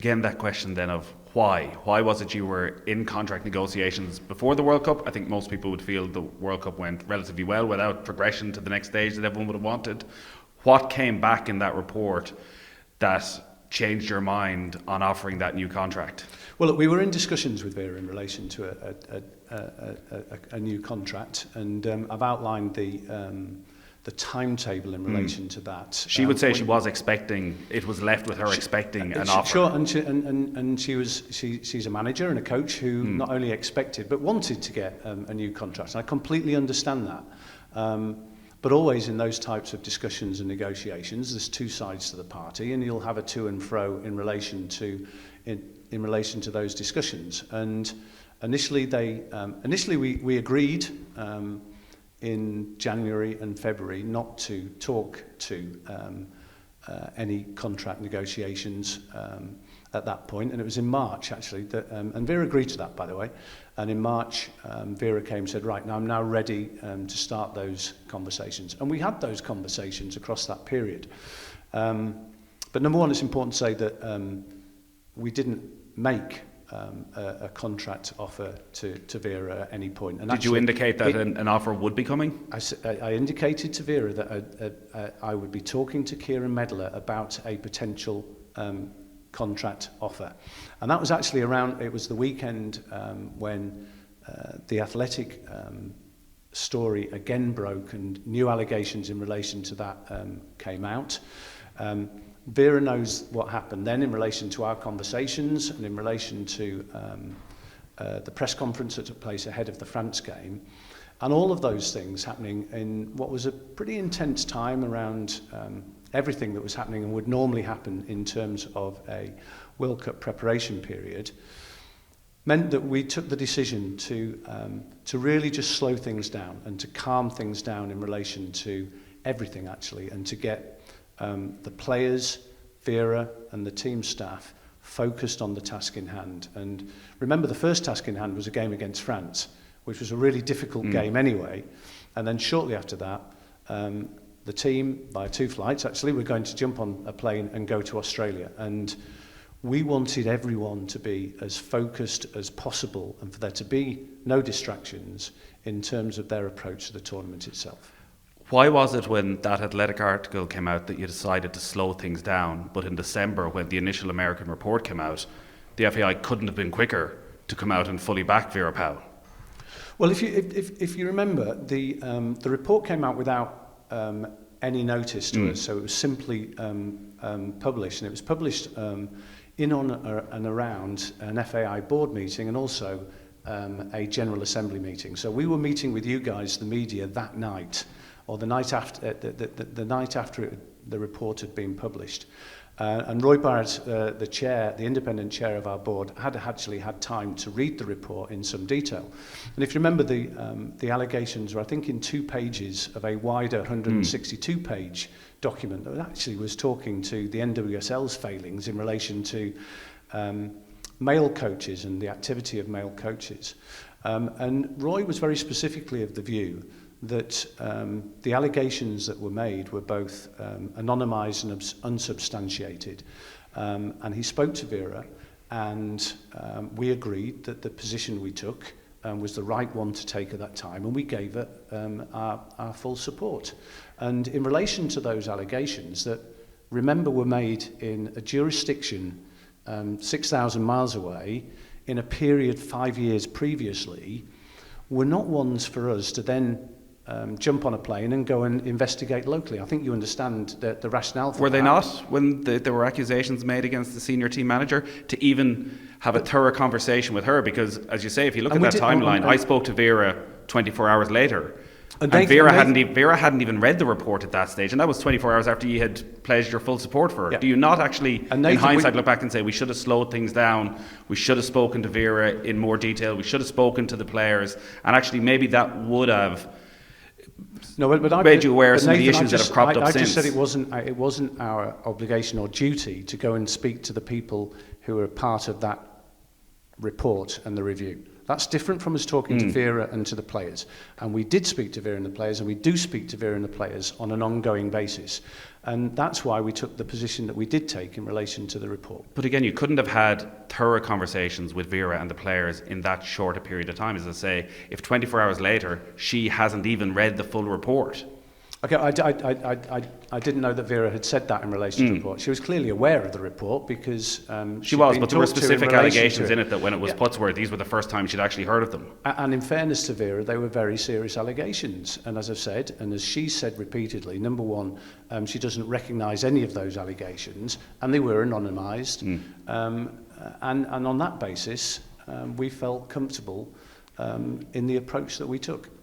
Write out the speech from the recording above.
Again, that question then of why? Why was it you were in contract negotiations before the World Cup? I think most people would feel the World Cup went relatively well without progression to the next stage that everyone would have wanted. What came back in that report that changed your mind on offering that new contract? Well, look, we were in discussions with Vera in relation to a new contract, and I've outlined the timetable in relation to that. She would say she was expecting, it was left with her expecting an offer. Sure, and she's a manager and a coach who not only expected but wanted to get a new contract. And I completely understand that. But always in those types of discussions and negotiations, there's two sides to the party, and you'll have a to and fro in relation to those discussions. And initially we agreed in January and February not to talk to any contract negotiations at that point, and it was in March actually that, and Vera agreed to that, by the way. And in March, Vera came and said, right, now I'm now ready to start those conversations. And we had those conversations across that period. But number one, it's important to say that we didn't make a contract offer to Vera at any point. And did you indicate that an offer would be coming? I indicated to Vera that I would be talking to Kieran Medler about a potential contract offer. And that was actually it was the weekend when the Athletic story again broke and new allegations in relation to that came out. Vera knows what happened then in relation to our conversations and in relation to the press conference that took place ahead of the France game, and all of those things happening in what was a pretty intense time around everything that was happening and would normally happen in terms of a World Cup preparation period, meant that we took the decision to really just slow things down and to calm things down in relation to everything actually, and to get the players, Vera and the team staff focused on the task in hand. And remember, the first task in hand was a game against France, which was a really difficult game anyway. And then shortly after that, the team, by 2 flights actually, were going to jump on a plane and go to Australia. And we wanted everyone to be as focused as possible and for there to be no distractions in terms of their approach to the tournament itself. Why was it when that Athletic article came out that you decided to slow things down, but in December when the initial American report came out, the FAI couldn't have been quicker to come out and fully back Vera Pauw? Well, if you remember, the report came out without any notice to us, so it was simply published, and it was published in on and around an FAI board meeting and also a General Assembly meeting. So we were meeting with you guys, the media, that night, or the night after the night after the report had been published. And Roy Barrett, the independent chair of our board, had actually had time to read the report in some detail. And if you remember, the allegations were, I think, in 2 pages of a wider 162-page document that actually was talking to the NWSL's failings in relation to male coaches and the activity of male coaches. And Roy was very specifically of the view that the allegations that were made were both anonymised and unsubstantiated. And he spoke to Vera, and we agreed that the position we took was the right one to take at that time, and we gave it our full support. And in relation to those allegations that, remember, were made in a jurisdiction 6,000 miles away in a period 5 years previously, were not ones for us to then jump on a plane and go and investigate locally. I think you understand the rationale for that. Were they not, when there were accusations made against the senior team manager, to even have a thorough conversation with her? Because, as you say, if you look at that timeline, I spoke to Vera 24 hours later, and Vera hadn't even read the report at that stage, and that was 24 hours after you had pledged your full support for her. Yeah. Do you not actually, in hindsight, look back and say, we should have slowed things down, we should have spoken to Vera in more detail, we should have spoken to the players, and actually maybe that would have made you aware of some of the issues that have cropped up since? I just said it wasn't our obligation or duty to go and speak to the people who were part of that report and the review. That's different from us talking to Vera and to the players. And we did speak to Vera and the players, and we do speak to Vera and the players on an ongoing basis. And that's why we took the position that we did take in relation to the report. But again, you couldn't have had thorough conversations with Vera and the players in that short a period of time. As I say, if 24 hours later she hasn't even read the full report. Okay, I didn't know that Vera had said that in relation to the report. She was clearly aware of the report because she was, but there were specific allegations in it that when it was put to her, these were the first time she'd actually heard of them. And in fairness to Vera, they were very serious allegations. And as I've said, and as she said repeatedly, number one, she doesn't recognise any of those allegations, and they were anonymised. And on that basis, we felt comfortable in the approach that we took.